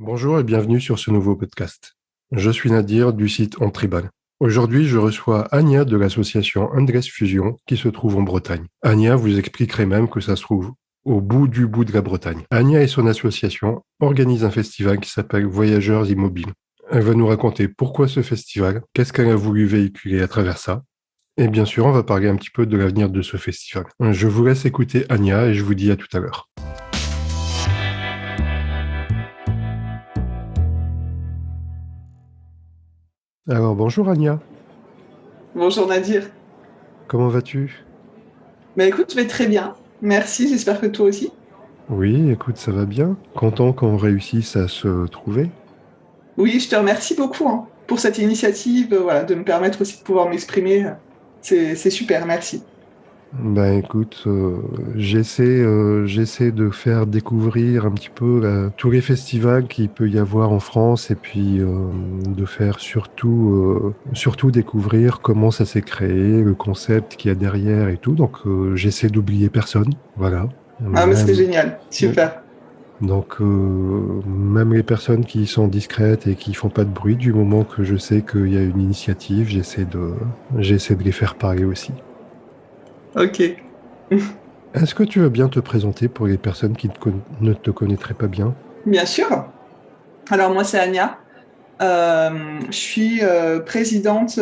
Bonjour et bienvenue sur ce nouveau podcast. Je suis Nadir du site On Tribal. Aujourd'hui, je reçois Anya de l'association Undress Fusion qui se trouve en Bretagne. Anya vous expliquerait même que ça se trouve au bout de la Bretagne. Anya et son association organisent un festival qui s'appelle Voyageurs Immobiles. Elle va nous raconter pourquoi ce festival, qu'est-ce qu'elle a voulu véhiculer à travers ça. Et bien sûr, on va parler un petit peu de l'avenir de ce festival. Je vous laisse écouter Anya et je vous dis à tout à l'heure. Alors bonjour Anya, Bonjour Nadir. comment vas-tu? Écoute, je vais très bien. Merci, j'espère que toi aussi. Oui, écoute, ça va bien. Content qu'on réussisse à se trouver. Oui, je te remercie beaucoup pour cette initiative, voilà, de me permettre aussi de pouvoir m'exprimer. C'est super, merci. Ben écoute, j'essaie de faire découvrir un petit peu tous les festivals qu'il peut y avoir en France et puis de faire surtout découvrir comment ça s'est créé, le concept qu'il y a derrière et tout. Donc j'essaie d'oublier personne, voilà. Ah, mais c'est Même, génial, super. donc même les personnes qui sont discrètes et qui font pas de bruit, du moment que je sais qu'il y a une initiative, j'essaie de les faire parler aussi. Ok, Est-ce que tu veux bien te présenter pour les personnes qui ne te connaîtraient pas bien? bien sûr. Alors moi, c'est Anya. Je suis présidente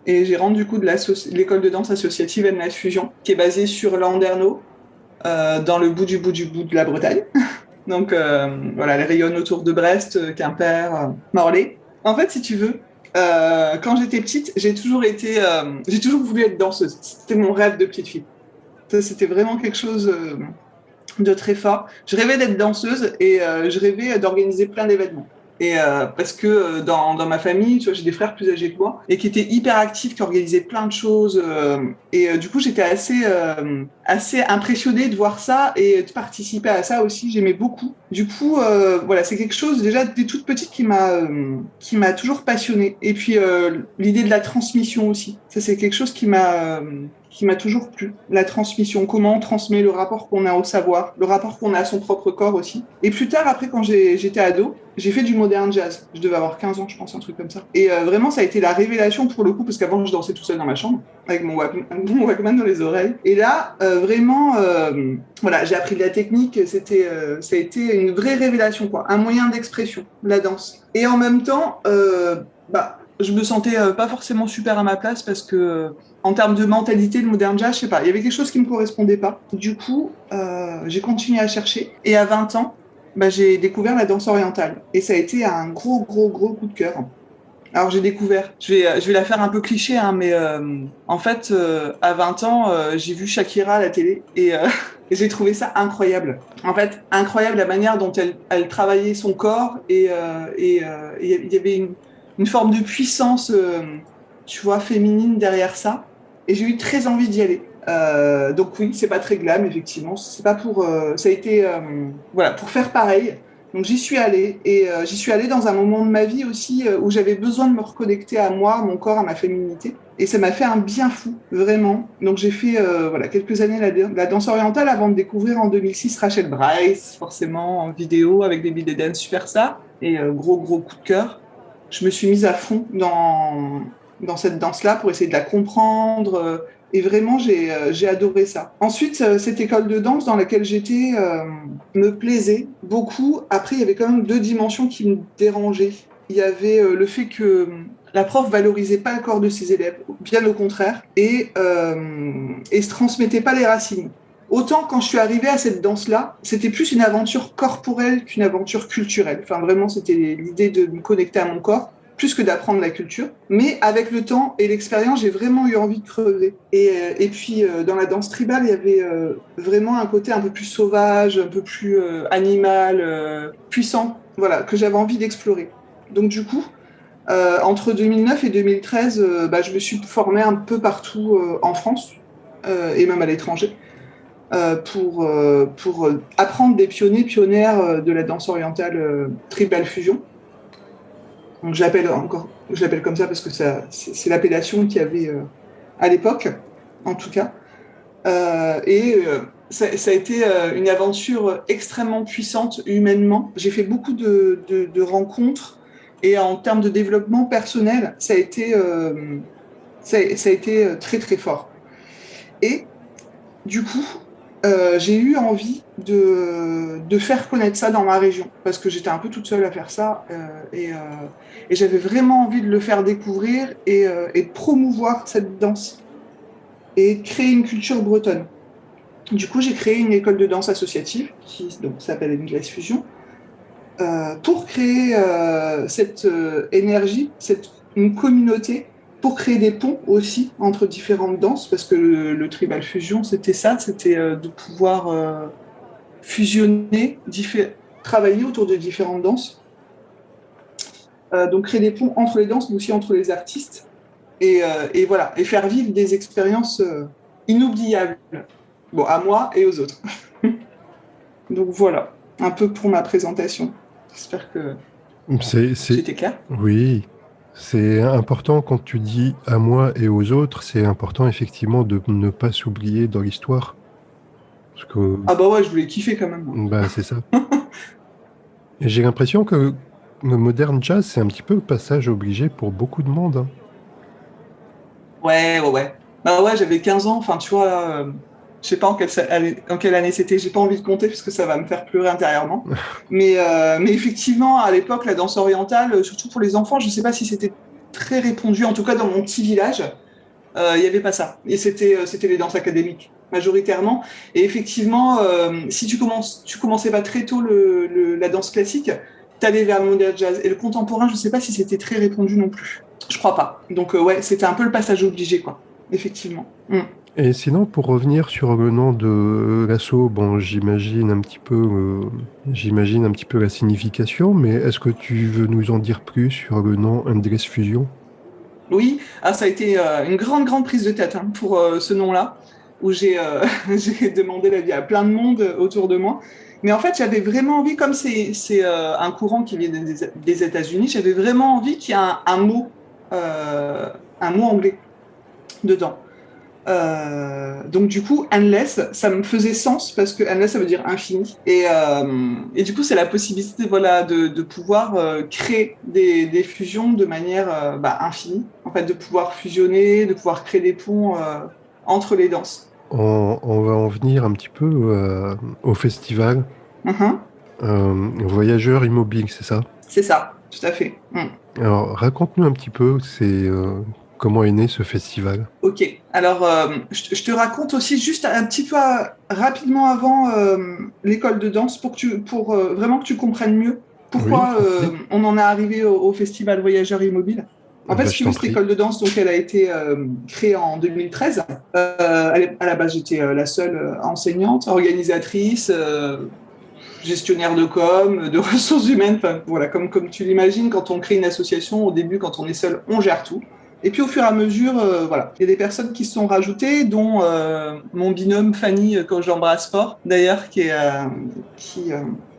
et gérante du coup de l'école de danse associative NS Fusion, qui est basée sur Landerneau, dans le bout du bout de la Bretagne. Donc voilà, elle rayonne autour de Brest, Quimper, Morlaix. En fait, si tu veux, quand j'étais petite, j'ai toujours voulu être danseuse. C'était mon rêve de petite fille. Ça, c'était vraiment quelque chose de très fort. Je rêvais d'être danseuse et je rêvais d'organiser plein d'événements. Et parce que dans ma famille, tu vois, j'ai des frères plus âgés que moi et qui étaient hyper actifs, qui organisaient plein de choses. Et du coup, j'étais assez impressionnée de voir ça et de participer à ça aussi. J'aimais beaucoup. Du coup, voilà, c'est quelque chose déjà dès toute petite qui m'a toujours passionnée. Et puis l'idée de la transmission aussi. Ça, c'est quelque chose qui m'a toujours plu. La transmission, comment on transmet le rapport qu'on a au savoir, le rapport qu'on a à son propre corps aussi. Et plus tard, après, quand j'étais ado, j'ai fait du modern jazz. Je devais avoir 15 ans, je pense, un truc comme ça. Et vraiment, ça a été la révélation pour le coup, parce qu'avant, je dansais tout seul dans ma chambre, avec mon Walkman dans les oreilles. Et là, vraiment, voilà, j'ai appris de la technique. Ça a été une vraie révélation, quoi. Un moyen d'expression, la danse. Et en même temps, je me sentais pas forcément super à ma place parce que en termes de mentalité, de modern jazz, je sais pas, il y avait quelque chose qui me correspondait pas. Du coup, j'ai continué à chercher et à 20 ans, j'ai découvert la danse orientale et ça a été un gros coup de cœur. Alors j'ai découvert, je vais la faire un peu cliché, hein, mais en fait, à 20 ans, j'ai vu Shakira à la télé et, et j'ai trouvé ça incroyable. En fait, incroyable la manière dont elle travaillait son corps et il y avait une forme de puissance, tu vois, féminine derrière ça. Et j'ai eu très envie d'y aller. Donc oui, c'est pas très glam, effectivement. C'est pas pour, ça a été, voilà, pour faire pareil. Donc j'y suis allée et j'y suis allée dans un moment de ma vie aussi où j'avais besoin de me reconnecter à moi, à mon corps, à ma féminité. Et ça m'a fait un bien fou, vraiment. Donc j'ai fait voilà, quelques années la danse orientale avant de découvrir en 2006 Rachel Bryce, forcément en vidéo avec des Baby Dance Superstar. Et gros coup de cœur. Je me suis mise à fond dans cette danse-là pour essayer de la comprendre. Et vraiment, j'ai adoré ça. Ensuite, cette école de danse dans laquelle j'étais me plaisait beaucoup. Après, il y avait quand même deux dimensions qui me dérangeaient. Il y avait le fait que la prof valorisait pas le corps de ses élèves, bien au contraire, et se transmettait pas les racines. Autant quand je suis arrivée à cette danse-là, c'était plus une aventure corporelle qu'une aventure culturelle. Enfin, vraiment, c'était l'idée de me connecter à mon corps plus que d'apprendre la culture. Mais avec le temps et l'expérience, j'ai vraiment eu envie de creuser. Et puis, dans la danse tribale, il y avait vraiment un côté un peu plus sauvage, un peu plus animal, puissant, voilà, que j'avais envie d'explorer. Donc, du coup, entre 2009 et 2013, je me suis formée un peu partout en France et même à l'étranger pour apprendre des pionnières de la danse orientale tribal fusion. Donc je l'appelle comme ça parce que c'est l'appellation qu'il y avait à l'époque, en tout cas. Ça a été une aventure extrêmement puissante humainement. J'ai fait beaucoup de rencontres et en termes de développement personnel, ça a été très très fort. Et du coup, j'ai eu envie de faire connaître ça dans ma région parce que j'étais un peu toute seule à faire ça et j'avais vraiment envie de le faire découvrir et de promouvoir cette danse et de créer une culture bretonne. Du coup, j'ai créé une école de danse associative qui donc, s'appelle Endless Fusion pour créer cette énergie, une communauté, pour créer des ponts aussi entre différentes danses, parce que le tribal fusion, c'était ça, c'était de pouvoir fusionner, travailler autour de différentes danses. Donc créer des ponts entre les danses, mais aussi entre les artistes, et voilà, et faire vivre des expériences inoubliables, bon, à moi et aux autres. Donc voilà, un peu pour ma présentation. J'espère que c'était clair. Oui, c'est important quand tu dis à moi et aux autres, c'est important effectivement de ne pas s'oublier dans l'histoire. Parce que, Ah bah ouais, je voulais kiffer quand même. bah, c'est ça. Et j'ai l'impression que le modern jazz, c'est un petit peu le passage obligé pour beaucoup de monde, hein. Ouais. Bah ouais, j'avais 15 ans, enfin tu vois, je sais pas en quelle année c'était, j'ai pas envie de compter parce que ça va me faire pleurer intérieurement. Mais effectivement, à l'époque, la danse orientale, surtout pour les enfants, je sais pas si c'était très répandu, en tout cas dans mon petit village, il n'y avait pas ça. Et c'était les danses académiques, majoritairement. Et effectivement, si tu commençais pas très tôt la danse classique, t'allais vers le modern jazz. Et le contemporain, je sais pas si c'était très répandu non plus. Je crois pas. Donc ouais, c'était un peu le passage obligé, quoi. Effectivement. Et sinon, pour revenir sur le nom de l'assaut, bon, j'imagine un petit peu la signification, mais est-ce que tu veux nous en dire plus sur le nom Endless Fusion? Oui, ça a été une grande prise de tête hein, pour ce nom-là, où j'ai demandé l'avis à plein de monde autour de moi. Mais en fait, j'avais vraiment envie, comme c'est un courant qui vient des États-Unis, j'avais vraiment envie qu'il y ait un mot anglais dedans. Donc du coup, endless, ça me faisait sens parce que endless, ça veut dire infini. Et du coup, c'est la possibilité voilà, de pouvoir créer des fusions de manière infinie. En fait, de pouvoir fusionner, de pouvoir créer des ponts entre les danses. On va en venir un petit peu au festival. Mhm. Voyageurs immobiles, c'est ça? C'est ça, tout à fait. Alors, raconte-nous un petit peu, comment est né ce festival? Ok, alors je te raconte aussi juste un petit peu rapidement avant l'école de danse pour vraiment que tu comprennes mieux Oui, pourquoi je t'en prie. on en est arrivé au festival Voyageurs Immobiles. En fait, Bah, si je tu veux, t'en cette prie. école de danse, donc, elle a été créée en 2013. À la base, j'étais la seule enseignante, organisatrice, gestionnaire de com, de ressources humaines. Enfin, voilà, comme tu l'imagines, quand on crée une association, au début, quand on est seul, on gère tout. Et puis au fur et à mesure, voilà, il y a des personnes qui se sont rajoutées, dont mon binôme Fanny, que j'embrasse fort, d'ailleurs,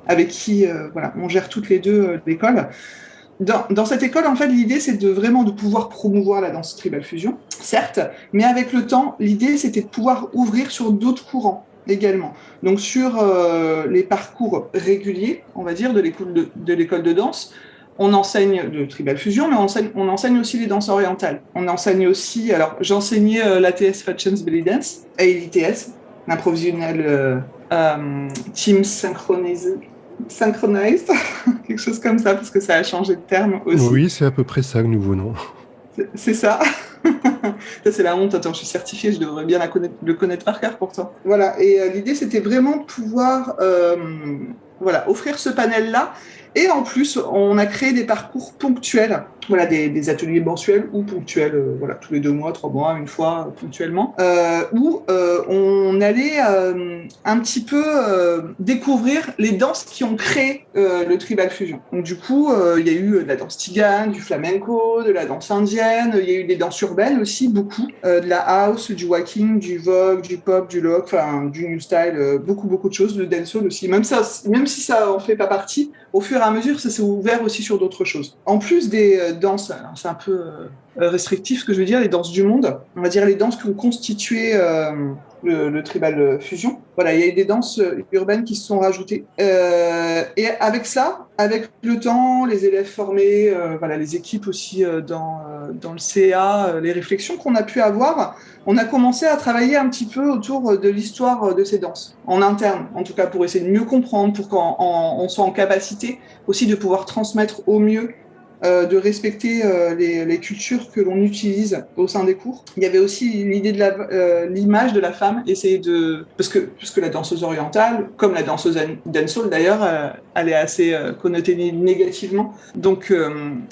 avec qui voilà, on gère toutes les deux l'école. Dans cette école, en fait, l'idée, c'est vraiment de pouvoir promouvoir la danse tribal fusion, certes, mais avec le temps, l'idée, c'était de pouvoir ouvrir sur d'autres courants également. Donc sur les parcours réguliers, on va dire, de l'école de danse, on enseigne de tribal fusion, mais on enseigne aussi les danses orientales. On enseigne aussi, alors j'enseignais l'ATS Fatchens Belly Dance, et l'ITS, l'improvisionnel team synchronisé, synchronized, quelque chose comme ça, parce que ça a changé de terme aussi. Oui, c'est à peu près ça le nouveau nom. C'est ça. Ça, c'est la honte. Attends, je suis certifiée, je devrais bien le connaître par cœur pourtant. Voilà, et l'idée, c'était vraiment de pouvoir voilà, offrir ce panel-là. Et en plus, on a créé des parcours ponctuels, voilà, des ateliers mensuels ou ponctuels, voilà, tous les 2 mois, 3 mois, une fois, ponctuellement, où on allait un petit peu découvrir les danses qui ont créé le tribal fusion. Donc du coup, il y a eu de la danse tzigane, du flamenco, de la danse indienne, il y a eu des danses urbaines aussi, beaucoup, de la house, du walking, du vogue, du pop, du lock, enfin du new style, beaucoup de choses, de dancehall aussi. Même si ça en fait pas partie, au fur et à mesure, ça s'est ouvert aussi sur d'autres choses. En plus danses, c'est un peu restrictif ce que je veux dire, les danses du monde, on va dire les danses qui ont constitué le tribal fusion. Voilà, il y a eu des danses urbaines qui se sont rajoutées. Et avec ça, avec le temps, les élèves formés, voilà, les équipes aussi dans le CA, les réflexions qu'on a pu avoir, on a commencé à travailler un petit peu autour de l'histoire de ces danses, en interne, en tout cas pour essayer de mieux comprendre, pour qu'on soit en capacité aussi de pouvoir transmettre au mieux, de respecter les cultures que l'on utilise au sein des cours. Il y avait aussi l'idée de l'image de la femme, essayer de... Parce que la danseuse orientale, comme la danseuse dancehall d'ailleurs, elle est assez connotée négativement. Donc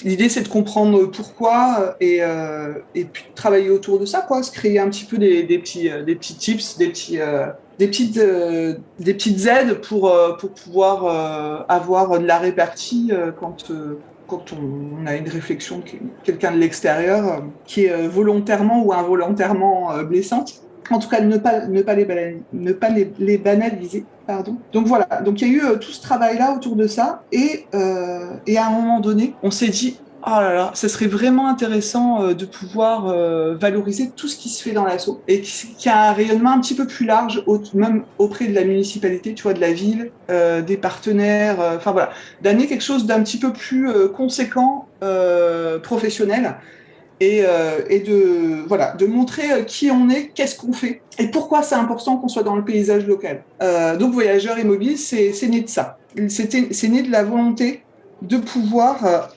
l'idée c'est de comprendre pourquoi et puis de travailler autour de ça, quoi, se créer un petit peu des petits tips, des petites aides pour pouvoir avoir de la répartie quand on a une réflexion de quelqu'un de l'extérieur qui est volontairement ou involontairement blessante. En tout cas, ne pas les banaliser. Pardon. Donc voilà, donc il y a eu tout ce travail-là autour de ça, et à un moment donné, on s'est dit, oh là là, ça serait vraiment intéressant de pouvoir valoriser tout ce qui se fait dans l'asso et qui a un rayonnement un petit peu plus large, même auprès de la municipalité, tu vois, de la ville, des partenaires, enfin voilà, d'amener quelque chose d'un petit peu plus conséquent, professionnel, et de montrer qui on est, qu'est-ce qu'on fait et pourquoi c'est important qu'on soit dans le paysage local. Donc Voyageurs et Mobiles, c'est né de ça. C'est né de la volonté de pouvoir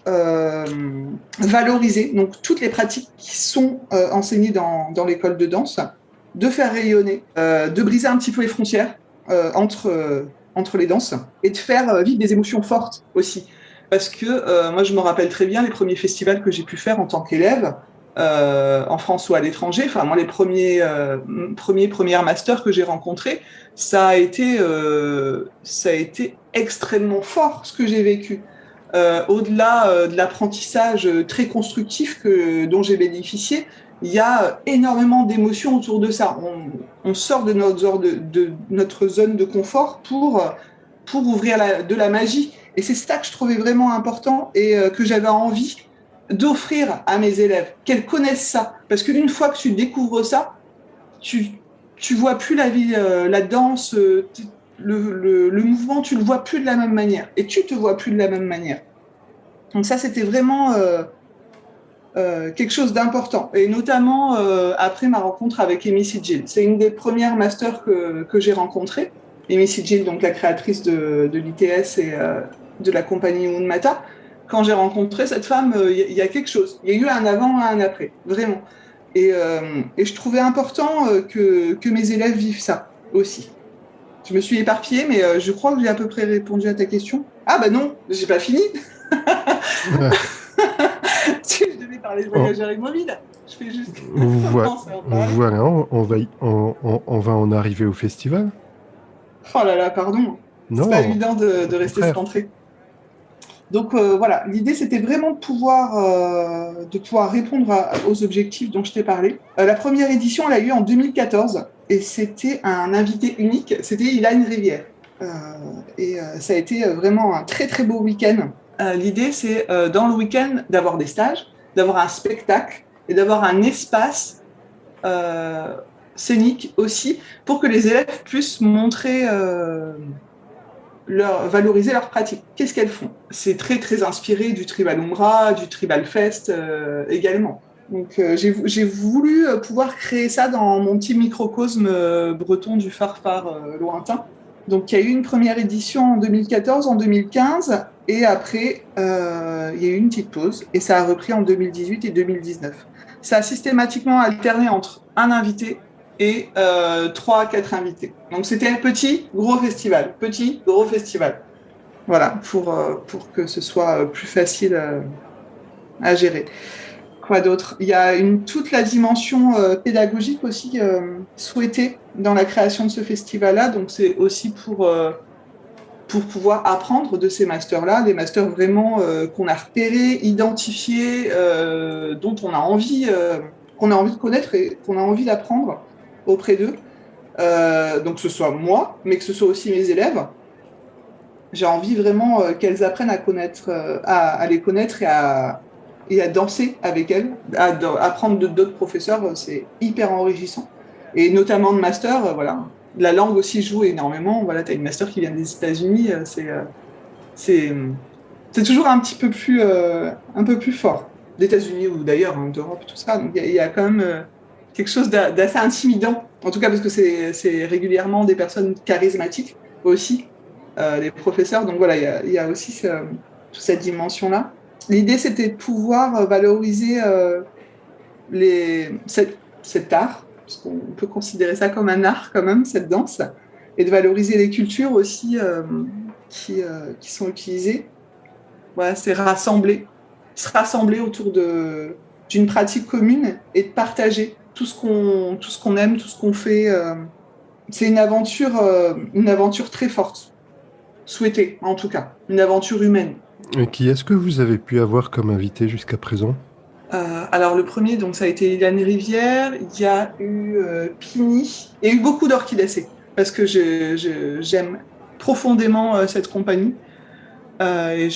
valoriser donc toutes les pratiques qui sont enseignées dans l'école de danse, de faire rayonner, de briser un petit peu les frontières entre les danses, et de faire vivre des émotions fortes aussi. Parce que moi, je me rappelle très bien les premiers festivals que j'ai pu faire en tant qu'élève, en France ou à l'étranger. Enfin, moi, les premières masters que j'ai rencontrés, ça a été extrêmement fort, ce que j'ai vécu. Au-delà de l'apprentissage très constructif dont j'ai bénéficié, il y a énormément d'émotions autour de ça. On sort de notre zone de confort pour ouvrir de la magie. Et c'est ça que je trouvais vraiment important et que j'avais envie d'offrir à mes élèves, qu'elles connaissent ça. Parce qu'une fois que tu découvres ça, tu vois plus la vie, la danse, le mouvement, tu le vois plus de la même manière. Et tu te vois plus de la même manière. Donc ça, c'était vraiment quelque chose d'important. Et notamment après ma rencontre avec Amy Sigil. C'est une des premières masters que j'ai rencontrées. Amy Sigil, donc la créatrice de l'ITS et de la compagnie Moonmata. Quand j'ai rencontré cette femme, il y a quelque chose. Il y a eu un avant et un après, vraiment. Et je trouvais important que mes élèves vivent ça aussi. Je me suis éparpillée, mais je crois que j'ai à peu près répondu à ta question. Ah bah non, j'ai pas fini. Je devais parler de Voyageurs et Mobiles. Je fais juste commencer à en parler. Voilà, on va en arriver au festival. Oh là là, pardon. C'est pas évident de rester centré. Donc voilà, l'idée c'était vraiment de pouvoir répondre aux objectifs dont je t'ai parlé. La première édition, elle a eu en 2014 et c'était un invité unique, c'était Ilan Rivière. Ça a été vraiment un très très beau week-end. L'idée c'est dans le week-end d'avoir des stages, d'avoir un spectacle et d'avoir un espace scénique aussi pour que les élèves puissent montrer... valoriser leurs pratiques. Qu'est-ce qu'elles font? C'est très très inspiré du Tribal Umbra, du Tribal Fest également. Donc j'ai voulu pouvoir créer ça dans mon petit microcosme breton du Farfar lointain. Donc il y a eu une première édition en 2014, en 2015, et après il y a eu une petite pause, et ça a repris en 2018 et 2019. Ça a systématiquement alterné entre un invité et 3 à 4 invités. Donc c'était un petit, gros festival. Petit, gros festival. Voilà, pour que ce soit plus facile à gérer. Quoi d'autre? Il y a toute la dimension pédagogique aussi souhaitée dans la création de ce festival-là. Donc c'est aussi pour pouvoir apprendre de ces masters-là, des masters vraiment qu'on a repérés, identifiés, dont on a envie de connaître et qu'on a envie d'apprendre auprès d'eux. Donc que ce soit moi, mais que ce soit aussi mes élèves. J'ai envie vraiment qu'elles apprennent à les connaître et à et à danser avec elles, à apprendre d'autres professeurs, c'est hyper enrichissant. Et notamment de master, voilà. La langue aussi joue énormément. Voilà, tu as une master qui vient des États-Unis, c'est, c'est toujours un peu plus fort. Des États-Unis ou d'ailleurs, hein, d'Europe, tout ça. Donc il y a quand même quelque chose d'assez intimidant. En tout cas, parce que c'est régulièrement des personnes charismatiques aussi, les professeurs. Donc voilà, il y a aussi toute cette dimension-là. L'idée, c'était de pouvoir valoriser cet art, parce qu'on peut considérer ça comme un art quand même, cette danse, et de valoriser les cultures aussi qui sont utilisées. Voilà, c'est se rassembler autour d'une pratique commune et de partager tout ce qu'on aime, tout ce qu'on fait. C'est une aventure très forte, souhaitée en tout cas, une aventure humaine. Et qui est-ce que vous avez pu avoir comme invité jusqu'à présent? Alors le premier, donc ça a été Ilan Rivière. Il y a eu Pini. Il y a eu beaucoup d'orchidacées parce que j'aime profondément cette compagnie et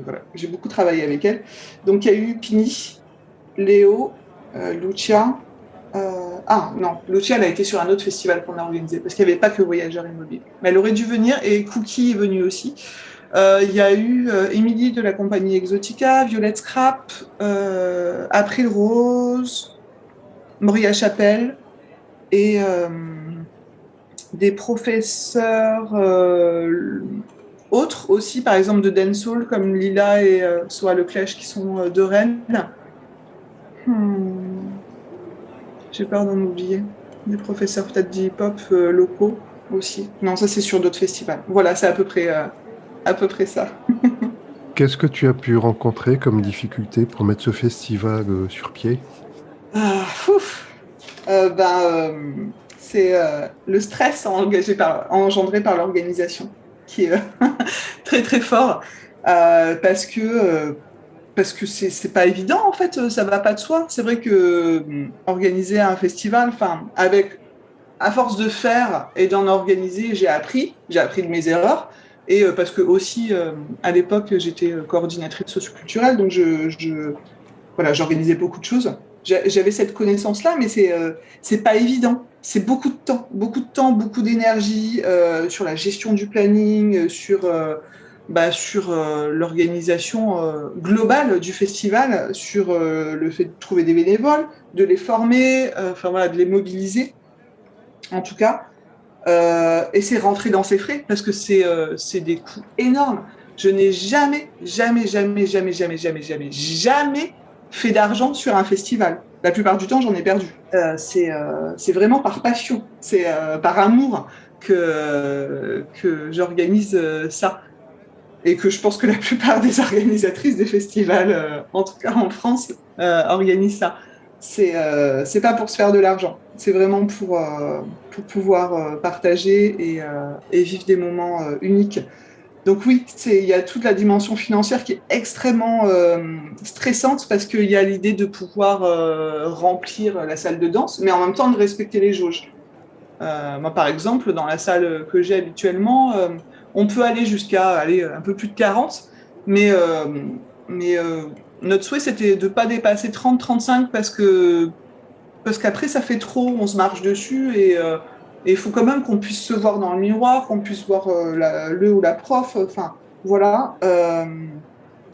voilà, j'ai beaucoup travaillé avec elle. Donc il y a eu Pini, Léo, Lucia. Ah non, Lucia elle a été sur un autre festival qu'on a organisé parce qu'il n'y avait pas que Voyageurs Immobiles. Mais elle aurait dû venir et Cookie est venue aussi. Il y a eu Émilie de la compagnie Exotica, Violette Scrap, April Rose, Moria Chapelle et des professeurs autres aussi, par exemple de dancehall comme Lila et Soa Leclèche qui sont de Rennes. J'ai peur d'en oublier. Des professeurs peut-être d'hip-hop locaux aussi. Non, ça c'est sur d'autres festivals. Voilà, c'est à peu près ça. Qu'est-ce que tu as pu rencontrer comme difficulté pour mettre ce festival sur pied? Ah, c'est le stress engendré par l'organisation qui est très très fort parce que c'est pas évident en fait, ça va pas de soi. C'est vrai que organiser un festival, enfin avec à force de faire et d'en organiser, j'ai appris de mes erreurs. Et parce que aussi, à l'époque, j'étais coordinatrice socioculturelle, donc voilà, j'organisais beaucoup de choses. J'avais cette connaissance-là, mais c'est pas évident. C'est beaucoup de temps, beaucoup d'énergie sur la gestion du planning, sur l'organisation globale du festival, sur le fait de trouver des bénévoles, de les former, enfin voilà, de les mobiliser, en tout cas. Et c'est rentrer dans ses frais parce que c'est des coûts énormes. Je n'ai jamais fait d'argent sur un festival. La plupart du temps, j'en ai perdu. C'est vraiment par passion, c'est par amour que j'organise ça. Et que je pense que la plupart des organisatrices des festivals, en tout cas en France, organisent ça. C'est pas pour se faire de l'argent, c'est vraiment pour pouvoir partager et vivre des moments uniques. Donc oui, il y a toute la dimension financière qui est extrêmement stressante parce qu'il y a l'idée de pouvoir remplir la salle de danse, mais en même temps de respecter les jauges. Moi, par exemple, dans la salle que j'ai habituellement, on peut aller jusqu'à aller un peu plus de 40, mais, euh, mais notre souhait, c'était de ne pas dépasser 30-35 parce qu'après, ça fait trop, on se marche dessus et il faut quand même qu'on puisse se voir dans le miroir, qu'on puisse voir le ou la prof, enfin, voilà.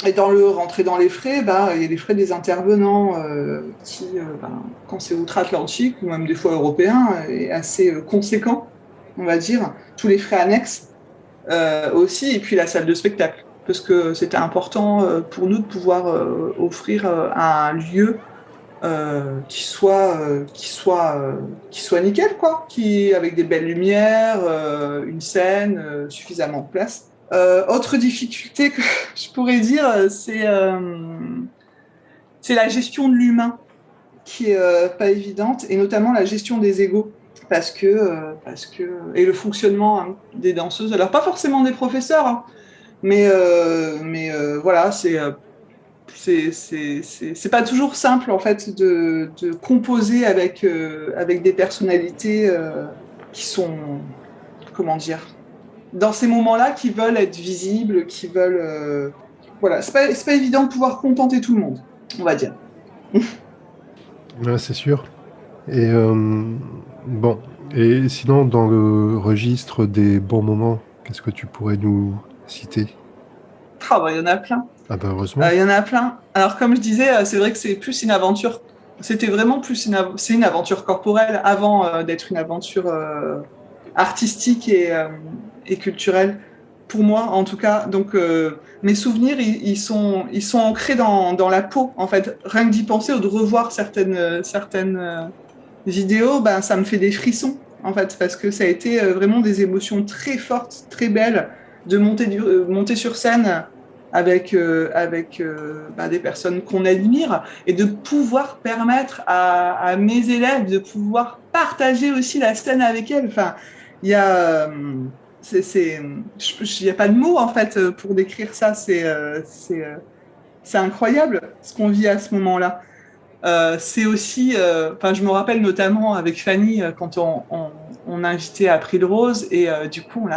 Et dans le rentrer dans les frais, bah, il y a les frais des intervenants qui, quand c'est outre-Atlantique ou même des fois européen, est assez conséquent, on va dire. Tous les frais annexes aussi, et puis la salle de spectacle, parce que c'était important pour nous de pouvoir offrir un lieu qui soit nickel, quoi, avec des belles lumières, une scène, suffisamment de place. Autre difficulté que je pourrais dire, c'est la gestion de l'humain qui est pas évidente, et notamment la gestion des égos, et le fonctionnement hein, des danseuses. Alors pas forcément des professeurs, hein, mais voilà, c'est pas toujours simple en fait de composer avec des personnalités qui sont, comment dire, dans ces moments-là, qui veulent être visibles, qui veulent. Voilà, c'est pas évident de pouvoir contenter tout le monde. on va dire. Ouais, c'est sûr. Et bon, et sinon, dans le registre des bons moments, qu'est-ce que tu pourrais nous citer? Ah bah, il y en a plein. Ah bah heureusement. Il y en a plein. Alors, comme je disais, c'est vrai que c'est plus une aventure. C'était vraiment plus c'est une aventure corporelle avant d'être une aventure artistique et culturelle. Pour moi, en tout cas. Donc, mes souvenirs, ils sont ancrés dans la peau. En fait, rien que d'y penser ou de revoir certaines vidéos, ben, ça me fait des frissons. En fait, parce que ça a été vraiment des émotions très fortes, très belles, de monter sur scène avec bah, des personnes qu'on admire et de pouvoir permettre à mes élèves de pouvoir partager aussi la scène avec elles. Enfin, il y a, il y a pas de mots en fait pour décrire ça. C'est incroyable ce qu'on vit à ce moment-là. C'est aussi, enfin, je me rappelle notamment avec Fanny quand on a invité April Rose et du coup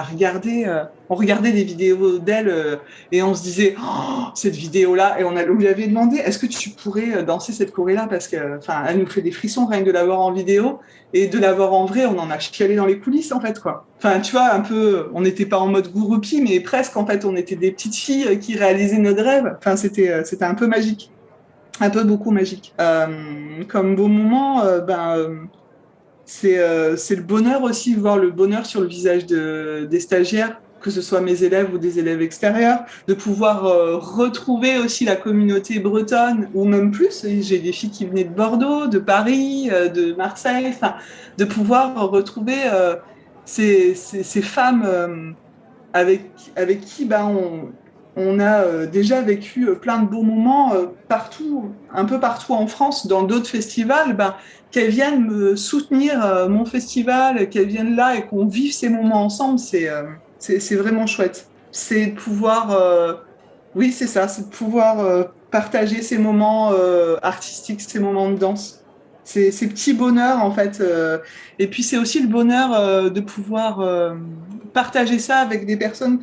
on regardait des vidéos d'elle et on se disait oh, cette vidéo-là et on lui avait demandé est-ce que tu pourrais danser cette choré-là parce que, enfin, elle nous fait des frissons rien que de la voir en vidéo et de la voir en vrai, on en a chialé dans les coulisses en fait quoi. Enfin, tu vois un peu, on n'était pas en mode groupie mais presque en fait, on était des petites filles qui réalisaient notre rêve. Enfin, c'était un peu magique. Un peu beaucoup magique. Comme beau moment, c'est le bonheur aussi, voir le bonheur sur le visage des stagiaires, que ce soit mes élèves ou des élèves extérieurs, de pouvoir retrouver aussi la communauté bretonne, ou même plus. J'ai des filles qui venaient de Bordeaux, de Paris, de Marseille, enfin, de pouvoir retrouver ces femmes avec qui ben, on a déjà vécu plein de beaux moments partout, un peu partout en France, dans d'autres festivals, ben, qu'elles viennent me soutenir mon festival, qu'elles viennent là et qu'on vive ces moments ensemble, c'est vraiment chouette. C'est de pouvoir, oui, c'est ça, c'est de pouvoir partager ces moments artistiques, ces moments de danse. Ces petits bonheurs, en fait. Et puis, c'est aussi le bonheur de pouvoir partager ça avec des personnes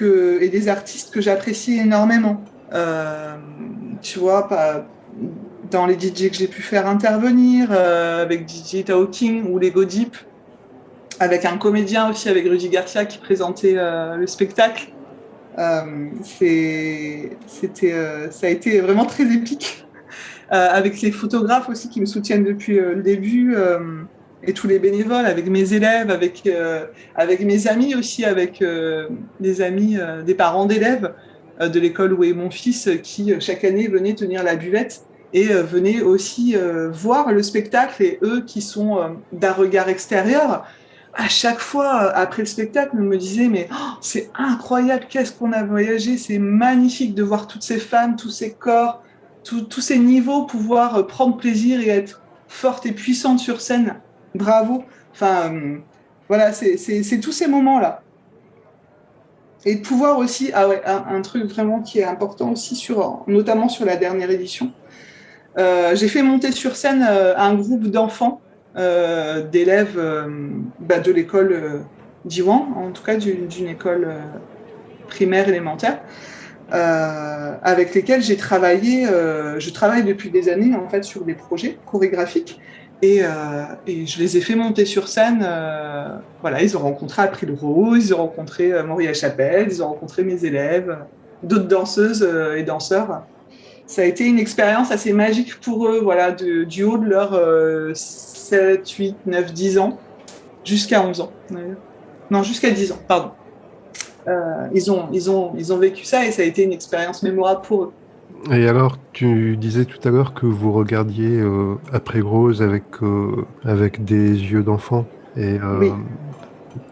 et des artistes que j'apprécie énormément. Euh, Tu vois, dans les DJ que j'ai pu faire intervenir, avec DJ Talking ou les Go Deep, avec un comédien aussi, avec Rudy Garcia qui présentait le spectacle. Ça a été vraiment très épique. Avec les photographes aussi qui me soutiennent depuis le début et tous les bénévoles, avec mes élèves, avec mes amis aussi, avec des amis, des parents d'élèves de l'école où est mon fils qui chaque année venaient tenir la buvette et venaient aussi voir le spectacle et eux qui sont d'un regard extérieur à chaque fois, après le spectacle, me disait mais oh, c'est incroyable, qu'est-ce qu'on a voyagé, c'est magnifique de voir toutes ces femmes, tous ces corps, tous ces niveaux, pouvoir prendre plaisir et être forte et puissante sur scène. Bravo. Enfin, voilà, c'est tous ces moments-là. Et de pouvoir aussi, ah ouais, un truc vraiment qui est important aussi, notamment sur la dernière édition, j'ai fait monter sur scène un groupe d'enfants, d'élèves bah, de l'école d'Iwan, en tout cas d'une école primaire élémentaire, avec lesquels j'ai travaillé. Je travaille depuis des années en fait sur des projets chorégraphiques. Et je les ai fait monter sur scène. Voilà, ils ont rencontré April Rose, ils ont rencontré Moria Chapelle, ils ont rencontré mes élèves, d'autres danseuses et danseurs. Ça a été une expérience assez magique pour eux, voilà, du haut de leurs 7, 8, 9, 10 ans, jusqu'à 11 ans. Non, jusqu'à 10 ans, pardon. Ils ont vécu ça et ça a été une expérience mémorable pour eux. Et alors, tu disais tout à l'heure que vous regardiez Après Rose avec des yeux d'enfant. Et Oui,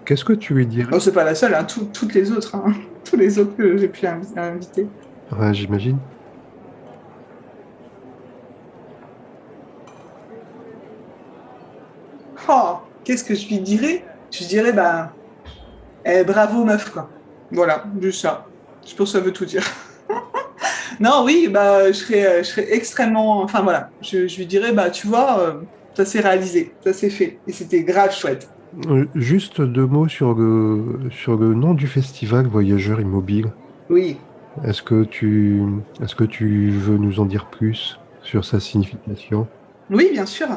qu'est-ce que tu lui dirais? oh, c'est pas la seule, hein, toutes les autres, hein, tous les autres que j'ai pu inviter. Ouais, j'imagine. Oh, qu'est-ce que je lui dirais? Je dirais, bah, bravo meuf, quoi. Voilà, juste ça. Je pense que ça veut tout dire. Non, oui, bah, je serais extrêmement. Enfin, voilà, je lui dirais, bah, tu vois, ça s'est réalisé, ça s'est fait. Et c'était grave chouette. Juste deux mots sur le nom du festival Voyageurs Immobiles. Oui. Est-ce que tu veux nous en dire plus sur sa signification? Oui, bien sûr.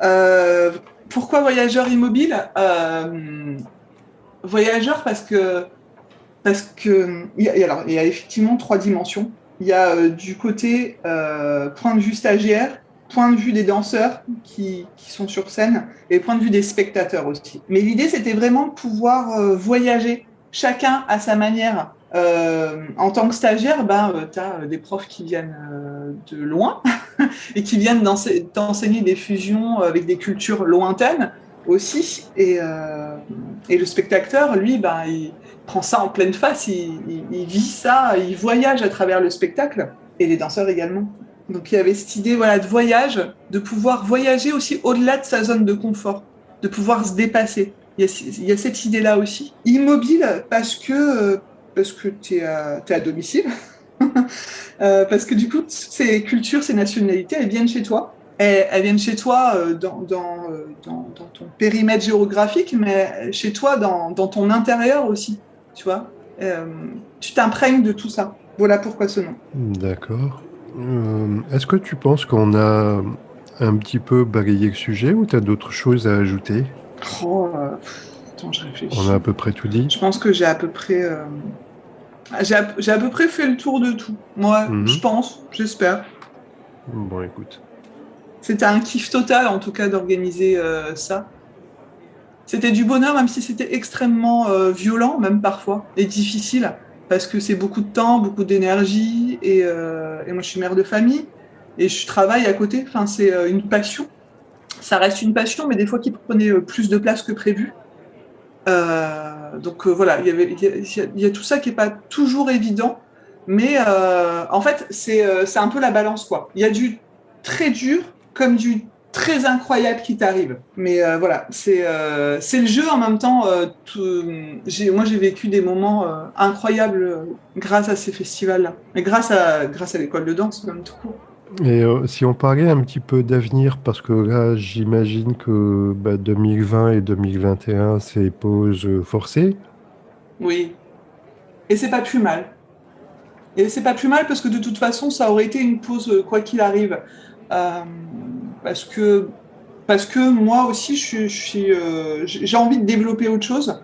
Euh, Pourquoi voyageur immobile? Voyageur parce que il y a effectivement trois dimensions. Il y a du côté point de vue stagiaire, point de vue des danseurs qui sont sur scène et point de vue des spectateurs aussi. Mais l'idée, c'était vraiment de pouvoir voyager chacun à sa manière. En tant que stagiaire, tu as des profs qui viennent de loin et qui viennent t'enseigner des fusions avec des cultures lointaines aussi. Et le spectateur, lui, il prend ça en pleine face, il vit ça, il voyage à travers le spectacle, et les danseurs également. Donc il y avait cette idée de voyage, de pouvoir voyager aussi au-delà de sa zone de confort, de pouvoir se dépasser. Il y a cette idée-là aussi. Immobile parce que tu es, à domicile, parce que du coup, ces cultures, ces nationalités, elles viennent chez toi. Elles viennent chez toi dans ton périmètre géographique, mais chez toi dans ton intérieur aussi, tu vois. Euh, Tu t'imprègnes de tout ça. Voilà pourquoi ce nom. D'accord. Est-ce que tu penses qu'on a un petit peu balayé le sujet ou tu as d'autres choses à ajouter? Attends, je On a à réfléchis. peu près tout dit. Je pense que j'ai à peu près, j'ai à peu près fait le tour de tout. Moi, je Mhm. pense, j'espère. Bon, écoute. C'était un kiff total, en tout cas, d'organiser ça. C'était du bonheur, même si c'était extrêmement violent, même parfois, et difficile, parce que c'est beaucoup de temps, beaucoup d'énergie, et moi je suis mère de famille, et je travaille à côté, enfin c'est une passion. Ça reste une passion, mais des fois qui prenait plus de place que prévu. Donc voilà, il y a tout ça qui n'est pas toujours évident, mais en fait, c'est un peu la balance, quoi. Il y a du très dur comme du très incroyable qui t'arrive. Mais voilà, c'est le jeu en même temps. Moi, j'ai vécu des moments incroyables grâce à ces festivals-là, et grâce à l'école de danse, même tout court. Et si on parlait un petit peu d'avenir, parce que là, j'imagine que 2020 et 2021, c'est pause forcée. Oui, et c'est pas plus mal. Et c'est pas plus mal parce que de toute façon, ça aurait été une pause quoi qu'il arrive. Euh, parce que, parce que moi aussi, j'ai envie de développer autre chose.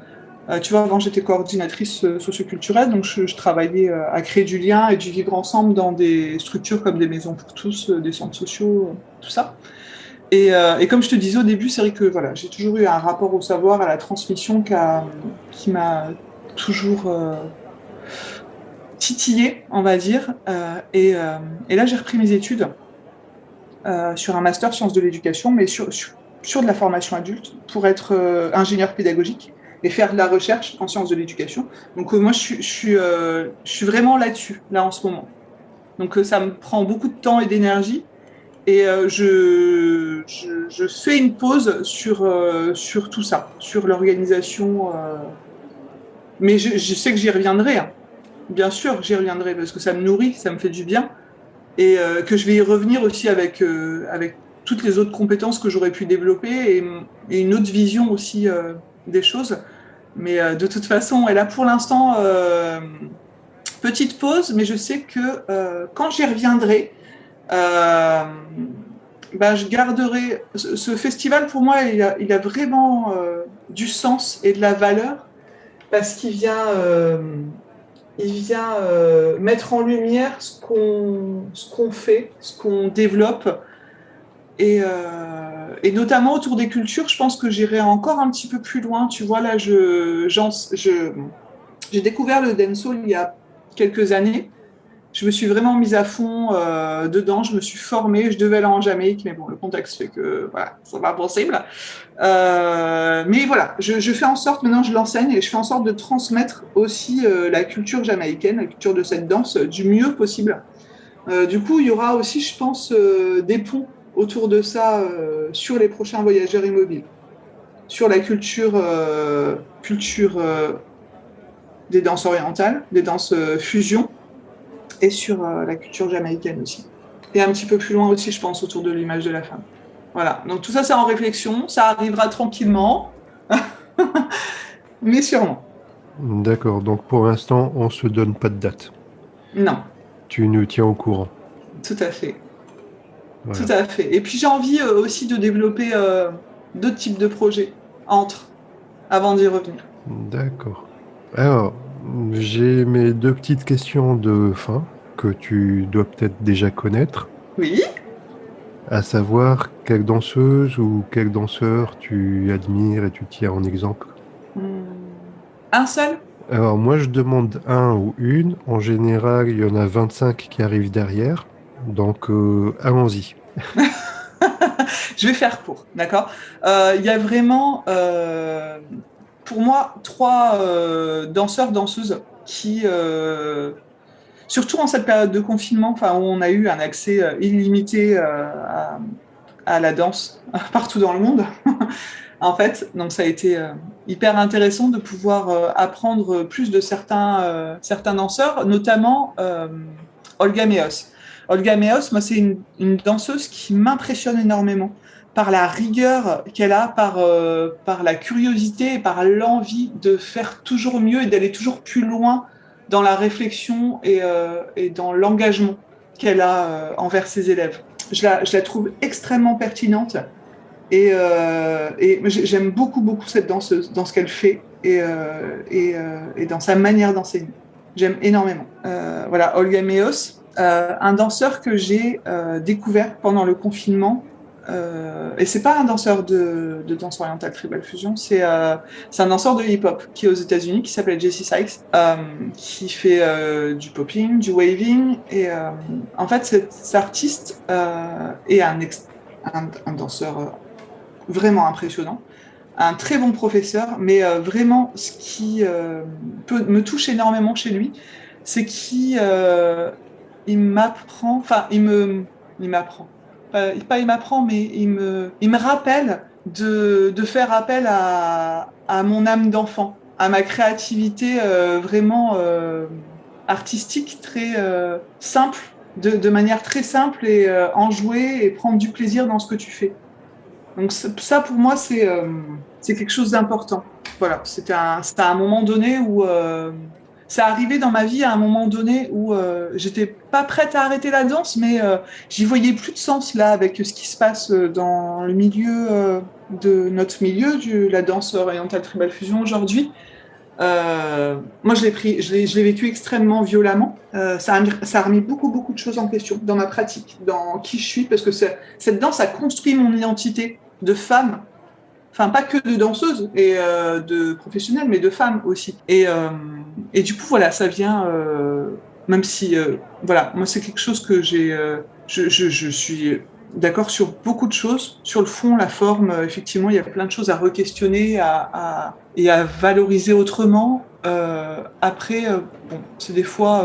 Tu vois, avant, j'étais coordinatrice socioculturelle, donc je travaillais à créer du lien et du vivre ensemble dans des structures comme des maisons pour tous, des centres sociaux, tout ça. Et comme je te disais au début, c'est vrai que voilà, j'ai toujours eu un rapport au savoir, à la transmission qui m'a toujours titillé, on va dire. Et là, j'ai repris mes études sur un master sciences de l'éducation, mais sur de la formation adulte pour être ingénieur pédagogique et faire de la recherche en sciences de l'éducation. Donc moi, je suis vraiment là-dessus, là en ce moment. Donc ça me prend beaucoup de temps et d'énergie. Et je fais une pause sur tout ça, sur l'organisation. Mais je sais que j'y reviendrai, hein. Bien sûr, j'y reviendrai parce que ça me nourrit, ça me fait du bien. Et que je vais y revenir aussi avec toutes les autres compétences que j'aurais pu développer et une autre vision aussi des choses. Mais de toute façon, et là pour l'instant, petite pause, mais je sais que quand j'y reviendrai, euh, je garderai ce festival pour moi, il a vraiment du sens et de la valeur parce il vient mettre en lumière ce qu'on fait, ce qu'on développe, et notamment autour des cultures, je pense que j'irai encore un petit peu plus loin. Tu vois, là, j'ai découvert le dancehall il y a quelques années. Je me suis vraiment mise à fond dedans, je me suis formée, je devais aller en Jamaïque, mais bon, le contexte fait que voilà, c'est pas possible. Mais voilà, je fais en sorte, maintenant je l'enseigne et je fais en sorte de transmettre aussi la culture jamaïcaine, la culture de cette danse du mieux possible. Du coup, il y aura aussi, je pense, des ponts autour de ça sur les prochains voyageurs immobiles, sur la culture des danses orientales, des danses fusion, et sur la culture jamaïcaine aussi. Et un petit peu plus loin aussi, je pense, autour de l'image de la femme. Voilà, donc tout ça, c'est en réflexion, ça arrivera tranquillement, mais sûrement. D'accord, donc pour l'instant, on se donne pas de date. Non, Tu nous tiens au courant. tout à fait. Tout Voilà. à fait. Et puis j'ai envie aussi de développer d'autres types de projets avant d'y revenir. D'accord. Alors, j'ai mes deux petites questions de fin que tu dois peut-être déjà connaître, Oui. à savoir quelle danseuse ou quel danseur tu admires et tu tiens en exemple. Un seul? Alors, moi, je demande un ou une. En général, il y en a 25 qui arrivent derrière. Donc, allons-y. Je vais faire court, d'accord? Il y a vraiment, pour moi, trois danseurs, danseuses qui, surtout en cette période de confinement, enfin, où on a eu un accès illimité à la danse partout dans le monde, en fait. Donc, ça a été hyper intéressant de pouvoir apprendre plus de certains danseurs, notamment Olga Meos. Olga Meos, moi, c'est une danseuse qui m'impressionne énormément par la rigueur qu'elle a, par la curiosité et par l'envie de faire toujours mieux et d'aller toujours plus loin dans la réflexion et dans l'engagement qu'elle a envers ses élèves. Je la trouve extrêmement pertinente et j'aime beaucoup, beaucoup cette danseuse, dans ce qu'elle fait et dans sa manière d'enseigner. J'aime énormément. Voilà, Olga Meos, un danseur que j'ai découvert pendant le confinement. Et c'est pas un danseur de danse orientale tribal fusion, c'est un danseur de hip-hop qui est aux États-Unis, qui s'appelle Jesse Sykes, qui fait du popping, du waving. Et en fait, cet artiste est un danseur vraiment impressionnant, un très bon professeur, mais vraiment ce qui me touche énormément chez lui, c'est qu'il il m'apprend, enfin il m'apprend, pas il m'apprend, mais il me rappelle de faire appel à mon âme d'enfant, à ma créativité vraiment artistique, très simple, de manière très simple et enjouée et prendre du plaisir dans ce que tu fais. Donc ça, pour moi, c'est quelque chose d'important. Voilà, c'était un moment donné où ça arrivait dans ma vie à un moment donné où j'étais pas prête à arrêter la danse, mais j'y voyais plus de sens là avec ce qui se passe dans le milieu de notre milieu, la danse orientale tribal fusion aujourd'hui. Moi, je l'ai vécu extrêmement violemment. Ça a remis beaucoup, beaucoup de choses en question dans ma pratique, dans qui je suis, parce que cette danse a construit mon identité de femme, enfin pas que de danseuse et de professionnelle, mais de femme aussi. Et du coup, voilà, ça vient, même si, voilà, moi c'est quelque chose que je suis d'accord sur beaucoup de choses, sur le fond, la forme, effectivement, il y a plein de choses à re-questionner et à valoriser autrement. Après, bon, c'est des fois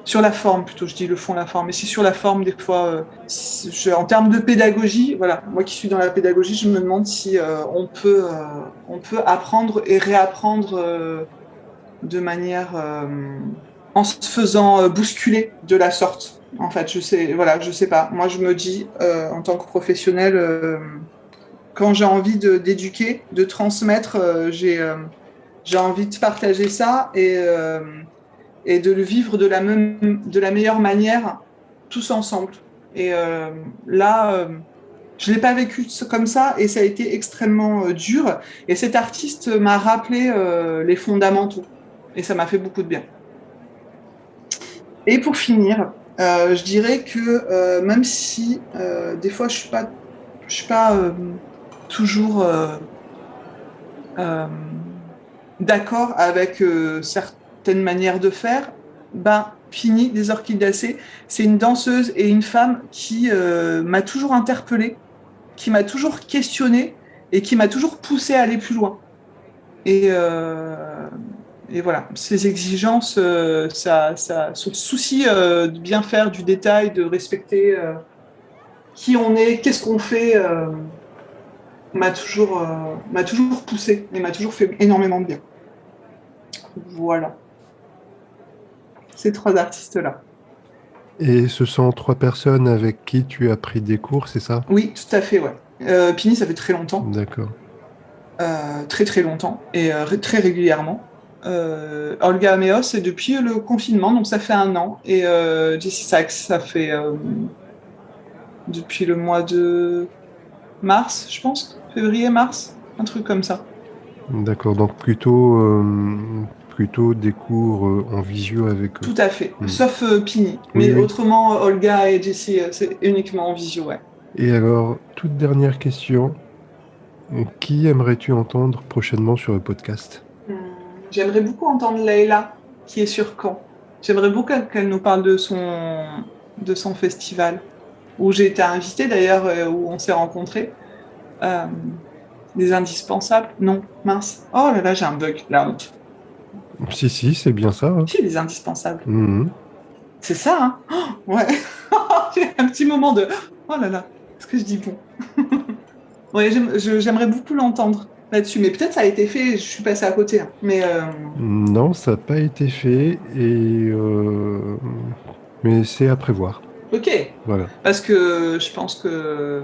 sur la forme plutôt, je dis le fond, la forme, mais c'est sur la forme des fois. En termes de pédagogie, voilà, moi qui suis dans la pédagogie, je me demande si on peut apprendre et réapprendre de manière en se faisant bousculer de la sorte. En fait, je sais pas. Moi, je me dis en tant que professionnel, quand j'ai envie d'éduquer, de transmettre, j'ai envie de partager ça et de le vivre de la meilleure manière, tous ensemble. Et là, je ne l'ai pas vécu comme ça et ça a été extrêmement dur. Et cet artiste m'a rappelé les fondamentaux et ça m'a fait beaucoup de bien. Et pour finir, je dirais que même si des fois je suis pas toujours euh, d'accord avec certaines manières de faire, ben, Pini des Orchidacées, c'est une danseuse et une femme qui m'a toujours interpellée, qui m'a toujours questionnée et qui m'a toujours poussée à aller plus loin. Et, et voilà, ces exigences, ce souci de bien faire, du détail, de respecter qui on est, qu'est-ce qu'on fait, m'a toujours poussée et m'a toujours fait énormément de bien. Voilà, ces trois artistes-là. Et ce sont trois personnes avec qui tu as pris des cours, c'est ça? Oui, tout à fait, ouais. Pini, ça fait très longtemps, D'accord. très très longtemps, et très régulièrement. Olga Ameos, c'est depuis le confinement, donc ça fait 1 an. Et Jessie Sachs, ça fait depuis le mois de mars, je pense, février-mars, un truc comme ça. D'accord, donc plutôt des cours en visio avec eux. Tout à fait, sauf Pini. Oui, Mais oui. autrement, Olga et Jessie, c'est uniquement en visio, ouais. Et alors, toute dernière question, qui aimerais-tu entendre prochainement sur le podcast? J'aimerais beaucoup entendre Leïla, qui est sur Caen. J'aimerais beaucoup qu'elle nous parle de son festival, où j'ai été invitée d'ailleurs, où on s'est rencontrés. Des indispensables? Non, mince. Oh là là, j'ai un bug, la honte. Si, c'est bien ça. Hein. Si, les indispensables. Mhm. C'est ça, hein? Oh, ouais. J'ai un petit moment de... Oh là là, est-ce que je dis bon? Ouais, j'aimerais beaucoup l'entendre là-dessus, mais peut-être ça a été fait, je suis passée à côté. Hein. Mais Non, ça n'a pas été fait, mais c'est à prévoir. ok, Voilà. parce que je pense que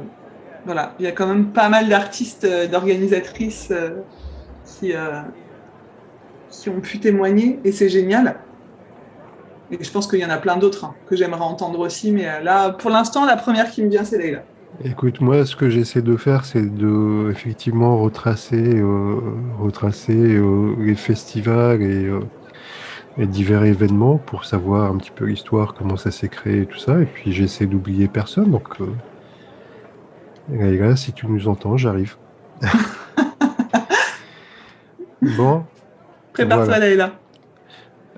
voilà, il y a quand même pas mal d'artistes, d'organisatrices qui, euh, qui ont pu témoigner, et c'est génial. Et je pense qu'il y en a plein d'autres que j'aimerais entendre aussi, mais là, pour l'instant, la première qui me vient, c'est Leïla. Écoute, moi, ce que j'essaie de faire, c'est de effectivement retracer les festivals et divers événements pour savoir un petit peu l'histoire, comment ça s'est créé et tout ça. Et puis j'essaie d'oublier personne. Donc, Leïla, si tu nous entends, j'arrive. Bon, Prépare-toi, voilà. Leïla.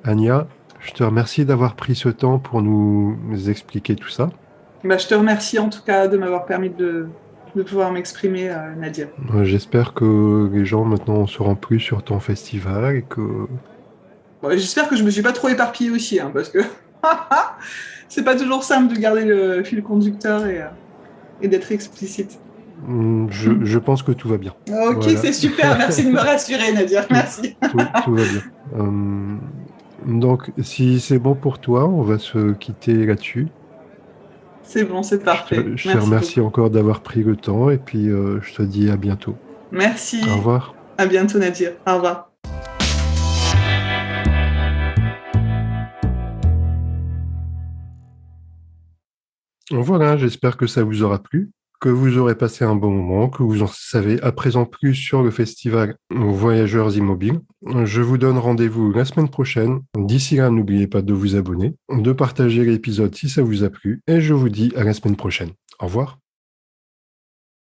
Anya, je te remercie d'avoir pris ce temps pour nous expliquer tout ça. Bah, je te remercie en tout cas de m'avoir permis de pouvoir m'exprimer, Nadia. J'espère que les gens maintenant sauront plus sur ton festival et que Bon, j'espère que je me suis pas trop éparpillée aussi, hein, parce que c'est pas toujours simple de garder le fil conducteur et d'être explicite. je pense que tout va bien. Ok, Voilà. c'est super, merci de me rassurer, Nadia, merci. Tout va bien. Donc, si c'est bon pour toi, on va se quitter là-dessus. C'est bon, c'est parfait. Je te Merci remercie beaucoup. encore d'avoir pris le temps et puis je te dis à bientôt. Au Merci. revoir. À bientôt, Nadia. Au revoir. Voilà, j'espère que ça vous aura plu, que vous aurez passé un bon moment, que vous en savez à présent plus sur le festival Voyageurs Immobiles. Je vous donne rendez-vous la semaine prochaine. D'ici là, n'oubliez pas de vous abonner, de partager l'épisode si ça vous a plu, et je vous dis à la semaine prochaine. Au revoir.